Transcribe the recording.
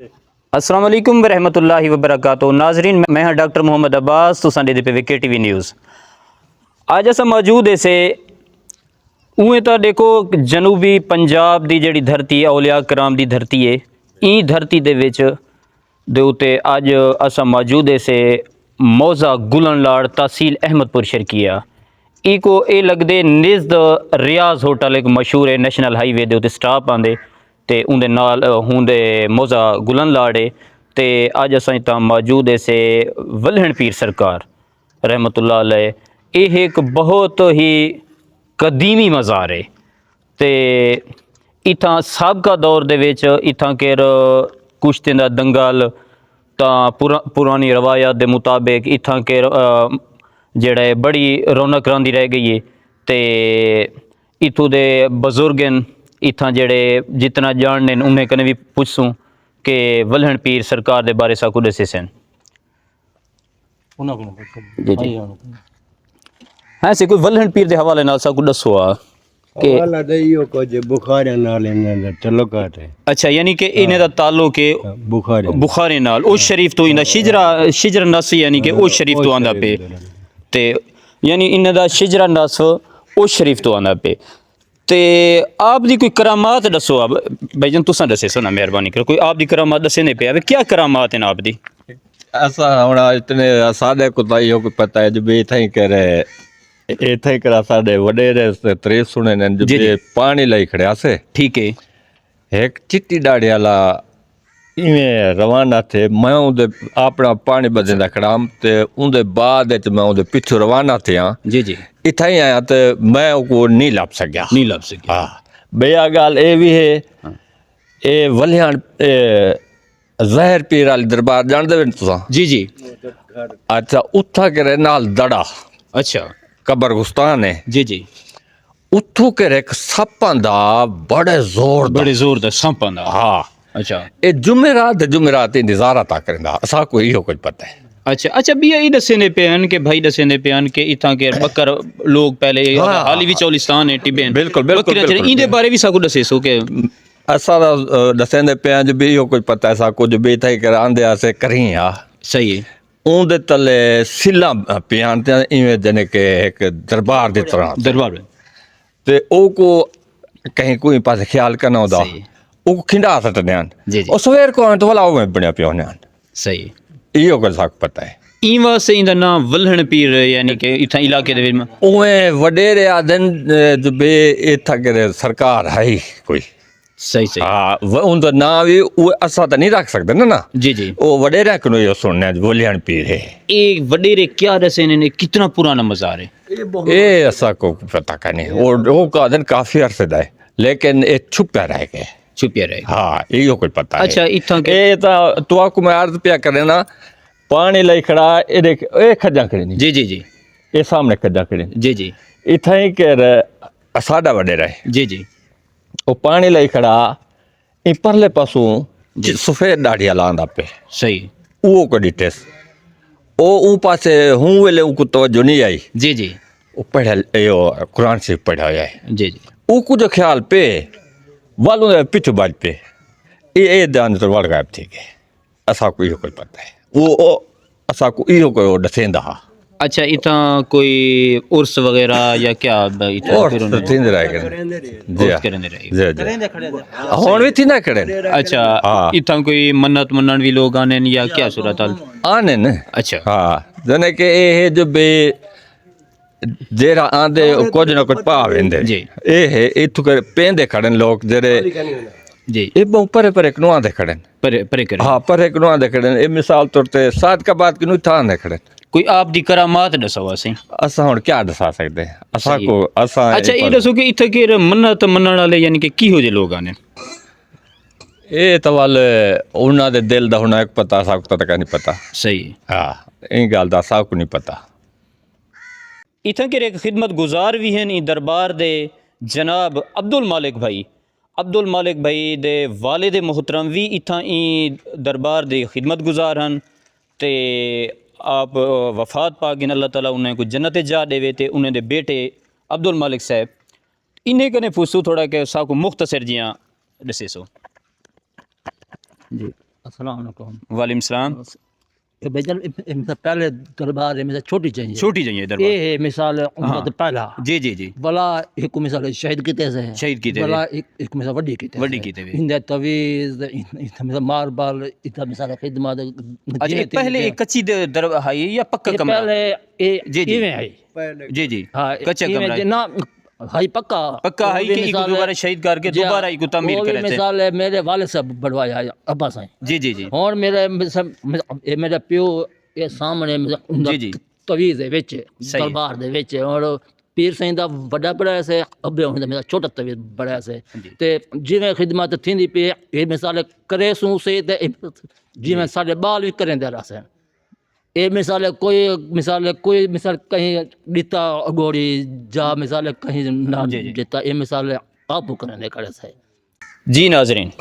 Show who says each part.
Speaker 1: अस्सलाम वालेकुम रहमतुल्लाहि व बरकातहू। नाजरीन, मैं हाँ डॉक्टर मोहम्मद अब्बास, तुसां दे पे विके टीवी न्यूज़। अज अस मौजूद इसे उएं तो देखो जनूबी पंजाब की जिहड़ी धरती है औलिया कराम की धरती है, ई धरती दे उत्ते अज अस मौजूद इसे मौजा गुलन लाड़ तहसील अहमदपुर शर्किया को ये लगदे निज़द रियाज होटल एक मशहूर है नैशनल हाईवे के उत्ते स्टाप आंदे ते उंदे नाल हुंदे मौजा गुलन लाड़ है। ते अज अस इत्थां मौजूद इसे वल्हण पीर सरकार रहमतुल्लाह अलैह। यह एक बहुत ही कदीमी मज़ार है ते इत्थां साबका दौर दे विच इत्थां केर कुश्तियां दा दंगल तां पुरानी रवायत के मुताबिक इत्थां केर जेड़ा है बड़ी रौनक रौंदी रह गई है। ते इत्थों दे बजुर्ग न इत्थां जेड़े जितना जानने उन्हें कने भी पुछसूँ कि वल्हण पीर सरकार के बारे साकू दसे सन। जी जी हाँ से कोई वल्हण पीर के हवाले नाल साकू दसो आ कि अच्छा, यानी कि इन्हें दा ताल्लुक है बुखारी नाल उस शरीफ तो इंदा शिजरा नस यानी कि उस शरीफ तो आंदा पे ते यानी इन्हें दा शिजरा नस उस शरीफ तो आंदा पे। ते आप दी कोई करामात दसो अब भाईजान, तुसां दसे सो ना मेहरबानी करो, कोई आप दी करामात दसे ने पे क्या करामात हैं आप दी?
Speaker 2: ऐसा होना इतने सादे को तो यो पता है जो भी थई करे इथे करा साडे वडेरे त्रे सुने ने जो भी पानी लाई खड़या से।
Speaker 1: ठीक है।
Speaker 2: एक चिट्टी दाढ़ी वाला इवें रवाना थे, मैं उदे अपना पानी बदंदा खड़ाम ते उदे बाद च मैं उदे पिछू रवाना थे।
Speaker 1: जी जी
Speaker 2: इथे ही आया ते मैं को नहीं लभ सकिया।
Speaker 1: नहीं लभ सकिया।
Speaker 2: हाँ, बेया गाल ए भी है ए वलियान जहर पीर वाली दरबार जान दे तुसा?
Speaker 1: जी जी।
Speaker 2: अच्छा, उथा करे नाल दड़ा
Speaker 1: अच्छा
Speaker 2: कब्रगुस्तान है।
Speaker 1: जी जी।
Speaker 2: उथों करे एक सप्पां दा बड़े जोर दा
Speaker 1: संपां दा।
Speaker 2: हाँ।
Speaker 1: अच्छा
Speaker 2: ए जुमेरात इंतजारा ता करेंदा असा को इहो कुछ पता है।
Speaker 1: अच्छा अच्छा भी यही दसे पे हैं कि भाई दसे पे हैं कि इतना के बकर लोग पहले हाली भी चौलिस्तान है टिबेन
Speaker 2: बिल्कुल बिल्कुल बिल्कुल
Speaker 1: इनके बारे भी साकू दसे सो के
Speaker 2: असा दसेंदे पे जो भी इहो कुछ पता है साकू जो भी थई कर आंदे आसे करी आ।
Speaker 1: सही है।
Speaker 2: उंदे तले सिला पियान ते इवें जने के एक दरबार दी तरह
Speaker 1: दरबार
Speaker 2: ते ओ को कहीं कोई पास ख्याल करना होदा
Speaker 1: सही
Speaker 2: ओ खिंडा सटने
Speaker 1: जी जी।
Speaker 2: और सवेर को तो वाला में बणया पियो ने
Speaker 1: सही
Speaker 2: इहो कुछ साकू पता है।
Speaker 1: ईवा से इंदा नाम वल्हण पीर यानी कि इथा इलाके दे विच
Speaker 2: उहे वडेरे आदन जो बे इथा करे सरकार है कोई।
Speaker 1: सही सही।
Speaker 2: हाँ, उनका नाम भी असा तो नहीं रख सकते ना।
Speaker 1: जी जी।
Speaker 2: वो वडेरा को यो सुनने वलियान पीर है।
Speaker 1: एक वडेरे क्या दसे ने कितना पुराना मज़ार है?
Speaker 2: ये असा को पता का नहीं, वो का दिन काफी अरसे दा है लेकिन ये छुपा रह गए।
Speaker 1: छुपिया रहेगा।
Speaker 2: हाँ, यो कुछ पता है।
Speaker 1: अच्छा इथा के
Speaker 2: ये तो आपको मैं अर्ज पिया करे ना, पानी लाई खड़ा ये देख ये खजा खड़ी नहीं।
Speaker 1: जी जी जी।
Speaker 2: ये सामने खजा खड़ी
Speaker 1: जी जी।
Speaker 2: इथा ही के साडा वडेरा है।
Speaker 1: जी जी।
Speaker 2: वो पानी लाई खड़ा इ परले पासों सफेद दाढ़ी वाला आंदा पे।
Speaker 1: सही।
Speaker 2: वो को डिटेस ओ ऊ पासे हूं वेले ऊ को तवज्जो नहीं आई।
Speaker 1: जी जी।
Speaker 2: वो पढ़ा यो कुरान से पढ़ा है।
Speaker 1: जी जी।
Speaker 2: ऊ को जो ख्याल पे वालों दे पिछु बाज पे ये ध्यान तो वाल गायब थी के असा को इहो कोई पता है। वो असा को इहो को दसेंदा।
Speaker 1: अच्छा इतना कोई उर्स वगैरह या क्या इतना
Speaker 2: और
Speaker 1: फिर उन्हें
Speaker 2: तीन रह गए जी
Speaker 1: करने रहेगी।
Speaker 2: जी हुन भी थी ना खड़े।
Speaker 1: अच्छा
Speaker 2: हाँ।
Speaker 1: इतना कोई मन्नत मनन भी लोग आने या क्या सूरत हाल?
Speaker 2: आने न।
Speaker 1: अच्छा
Speaker 2: हाँ, जने के ये जो बे जेरा आंदे कुछ ना कुछ पा वेंदे
Speaker 1: जी।
Speaker 2: ए है इथु कर पेंदे खड़न लोग जेरे
Speaker 1: जी।
Speaker 2: ए बहु परे परे कनो आंदे खड़न।
Speaker 1: परे परे करे।
Speaker 2: हाँ, परे कनो आंदे खड़न। ए मिसाल तौर ते साद का बात किनु था आंदे खड़न।
Speaker 1: कोई आप दी करामात दसो असी
Speaker 2: असा हुन क्या दसा सकदे असा को असा।
Speaker 1: अच्छा ये दसो कि इथे के मन्नत मनण वाले यानी कि की हो जे लोग आने
Speaker 2: ए तो वाल उन्ना दे दिल दा हुन एक पता सा को तक नहीं पता।
Speaker 1: सही।
Speaker 2: हाँ, इन गाल दा सा को नहीं पता।
Speaker 1: इथे के एक खिदमत गुजार भी हैं ई दरबार दे जनाब अब्दुल मालिक भाई दे वालिद मोहतरम भी इथा ई दरबार दे खिदमत गुजार हैं ते आप वफात पा गए अल्लाह ताला उन्हें को जन्नत जा देवे ते उन्हें दे बेटे अब्दुल मालिक साहब इन्हें कने पुछू थोड़ा के साकू मुख्तसर जियां दसे सो जी।
Speaker 3: अस्सलाम वालेकुम।
Speaker 1: वालेकुम सलाम।
Speaker 3: ये बेजल इनसे पहले दरबार है, मिसाल छोटी चाहिए,
Speaker 1: छोटी चाहिए
Speaker 3: ये
Speaker 1: दरबार।
Speaker 3: है मिसाल
Speaker 1: हाँ।
Speaker 3: उम्मत पहला
Speaker 1: जी जी जी।
Speaker 3: भला एक मिसाल शहीद किते से है,
Speaker 1: शहीद कीते
Speaker 3: भला एक मिसाल वड्डी किते
Speaker 1: वड्डी कीते वे।
Speaker 3: इंदे तवीज इतना मिसाल मारबाल इतना मिसाल खिदमत
Speaker 1: अच्छा एक पहले एक कच्ची दर है या पक्का
Speaker 3: ये
Speaker 1: कमरा?
Speaker 3: पहले ये
Speaker 1: जी, जी।
Speaker 3: इवें है,
Speaker 1: जी जी।
Speaker 3: हाँ
Speaker 1: कच्चा
Speaker 3: इवें
Speaker 1: कमरा है।
Speaker 3: ना हाई पक्का
Speaker 1: पक्का
Speaker 3: वो
Speaker 1: हाई
Speaker 3: भी
Speaker 1: के
Speaker 3: मिसाल
Speaker 1: दोबारा शहीद करके
Speaker 3: जी हाँ,
Speaker 1: दोबारा इको तामीर
Speaker 3: वो भी
Speaker 1: करे थे।
Speaker 3: मिसाल है मेरे वाले साहब बढ़वाया है, अब्बा साईं।
Speaker 1: जी जी जी।
Speaker 3: और मेरे ये मेरा प्यो ये सामने
Speaker 1: जी, जी।
Speaker 3: तवीज है विच
Speaker 1: सही।
Speaker 3: दरबार दे विच और पीर साईं दा वड्डा बड़ा से अब्बे हुंदा मेरा छोटा तवीज बड़ा से
Speaker 1: जी।
Speaker 3: ते जिवें खिदमत थींदी पे ये मिसाल करे सूं से ते जिवें साडे बाल भी करेंदे रहे ये मिसाल कोई मिसाल कहीं ॾिता अगोड़ी जा मिसाल कहीं ना
Speaker 1: जी, जी।
Speaker 3: ॾिता ये मिसाल आप करने करे से।
Speaker 1: जी नाजरीन,